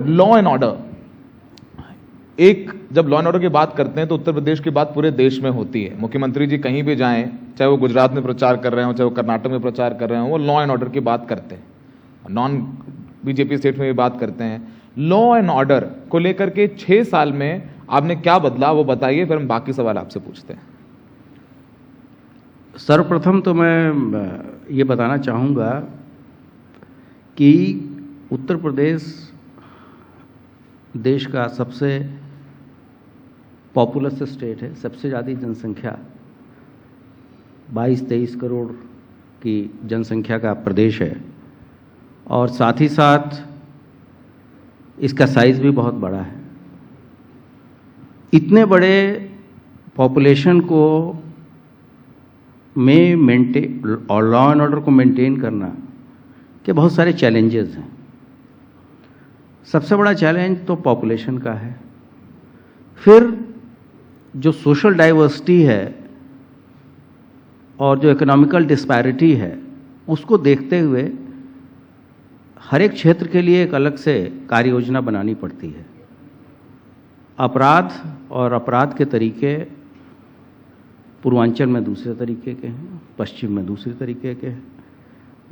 Law and order, जब law and order की बात करते हैं तो उत्तर प्रदेश की बात पूरे देश में होती है। मुख्यमंत्री जी कहीं भी जाएं, चाहे वो गुजरात में प्रचार कर रहे हो, चाहे वो कर्नाटक में प्रचार कर रहे हो, वो लॉ एंड ऑर्डर की बात करते हैं। नॉन बीजेपी स्टेट में भी बात करते हैं। लॉ एंड ऑर्डर को लेकर के 6 साल में आपने क्या बदला, वो बताइए, फिर हम बाकी सवाल आपसे पूछते हैं। सर्वप्रथम तो मैं ये बताना चाहूँगा कि उत्तर प्रदेश देश का सबसे पॉपुलस स्टेट है, सबसे ज़्यादा जनसंख्या 22-23 करोड़ की जनसंख्या का प्रदेश है, और साथ ही साथ इसका साइज़ भी बहुत बड़ा है। इतने बड़े पॉपुलेशन को में मेंटेन और लॉ एंड ऑर्डर को मेंटेन करना के बहुत सारे चैलेंजेस हैं। सबसे बड़ा चैलेंज तो पॉपुलेशन का है, फिर जो सोशल डाइवर्सिटी है और जो इकोनॉमिकल डिस्पैरिटी है, उसको देखते हुए हर एक क्षेत्र के लिए एक अलग से कार्य योजना बनानी पड़ती है। अपराध और अपराध के तरीके पूर्वांचल में दूसरे तरीके के हैं, पश्चिम में दूसरे तरीके के हैं,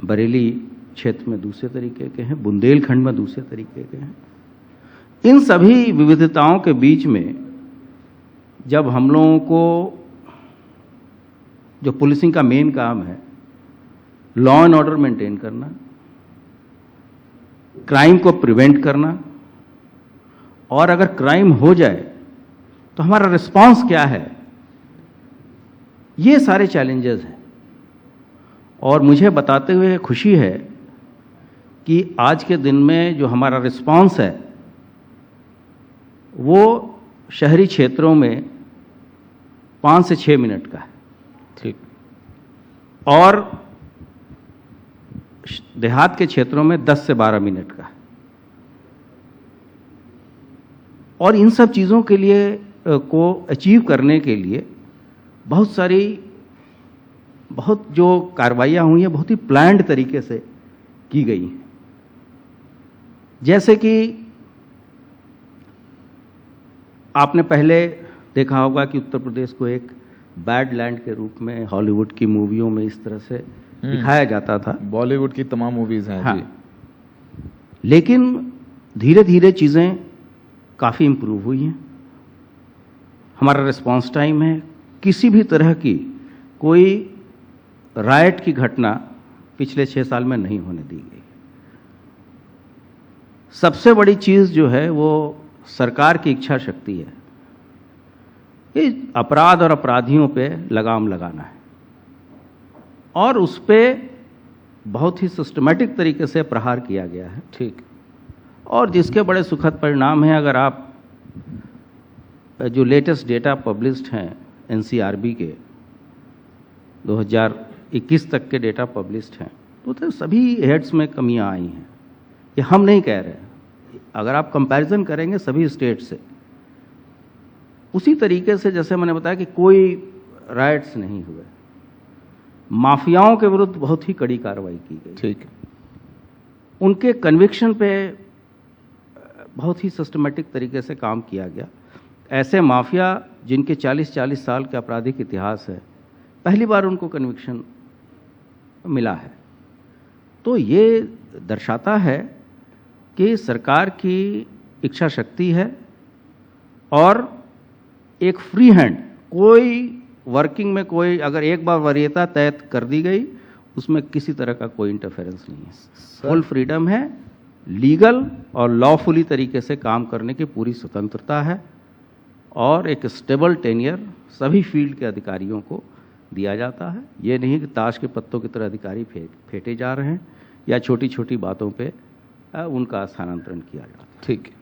बरेली क्षेत्र में दूसरे तरीके के हैं, बुंदेलखंड में दूसरे तरीके के हैं। इन सभी विविधताओं के बीच में जब हम लोगों को जो पुलिसिंग का मेन काम है, लॉ एंड ऑर्डर मेंटेन करना, क्राइम को प्रिवेंट करना, और अगर क्राइम हो जाए तो हमारा रिस्पांस क्या है, ये सारे चैलेंजेस हैं। और मुझे बताते हुए खुशी है कि आज के दिन में जो हमारा रिस्पांस है वो शहरी क्षेत्रों में 5 से 6 मिनट का है, ठीक, और देहात के क्षेत्रों में 10 से 12 मिनट का है। और इन सब चीज़ों के लिए को अचीव करने के लिए बहुत जो कार्रवाइयाँ हुई हैं, बहुत ही प्लान्ड तरीके से की गई हैं। जैसे कि आपने पहले देखा होगा कि उत्तर प्रदेश को एक बैड लैंड के रूप में हॉलीवुड की मूवियों में इस तरह से दिखाया जाता था। बॉलीवुड की तमाम मूवीज हैं। हाँ, जी। लेकिन धीरे धीरे चीज़ें काफ़ी इम्प्रूव हुई हैं। हमारा रिस्पांस टाइम है, किसी भी तरह की कोई राइट की घटना पिछले 6 साल में नहीं होने दी गई। सबसे बड़ी चीज़ जो है वो सरकार की इच्छा शक्ति है। ये अपराध और अपराधियों पे लगाम लगाना है और उस पे बहुत ही सिस्टमैटिक तरीके से प्रहार किया गया है। ठीक। और जिसके बड़े सुखद परिणाम हैं। अगर आप जो लेटेस्ट डेटा पब्लिश्ड हैं एनसीआरबी के 2021 तक के डेटा पब्लिश्ड हैं, तो सभी हेड्स में कमियां आई हैं। ये हम नहीं कह रहे हैं, अगर आप कंपैरिजन करेंगे सभी स्टेट से, उसी तरीके से जैसे मैंने बताया कि कोई राइट्स नहीं हुए, माफियाओं के विरुद्ध बहुत ही कड़ी कार्रवाई की गई। ठीक। उनके कन्विक्शन पे बहुत ही सिस्टमेटिक तरीके से काम किया गया। ऐसे माफिया जिनके 40-40 साल का आपराधिक इतिहास है, पहली बार उनको कन्विक्शन मिला है। तो ये दर्शाता है कि सरकार की इच्छा शक्ति है और एक फ्री हैंड, कोई वर्किंग में कोई अगर एक बार वरीयता तय कर दी गई उसमें किसी तरह का कोई इंटरफेरेंस नहीं है। फुल फ्रीडम है, लीगल और लॉफुली तरीके से काम करने की पूरी स्वतंत्रता है और एक स्टेबल टेन्योर सभी फील्ड के अधिकारियों को दिया जाता है। ये नहीं कि ताश के पत्तों की तरह अधिकारी फेंटे जा रहे हैं या छोटी छोटी बातों पे उनका स्थानांतरण किया जाता है। ठीक।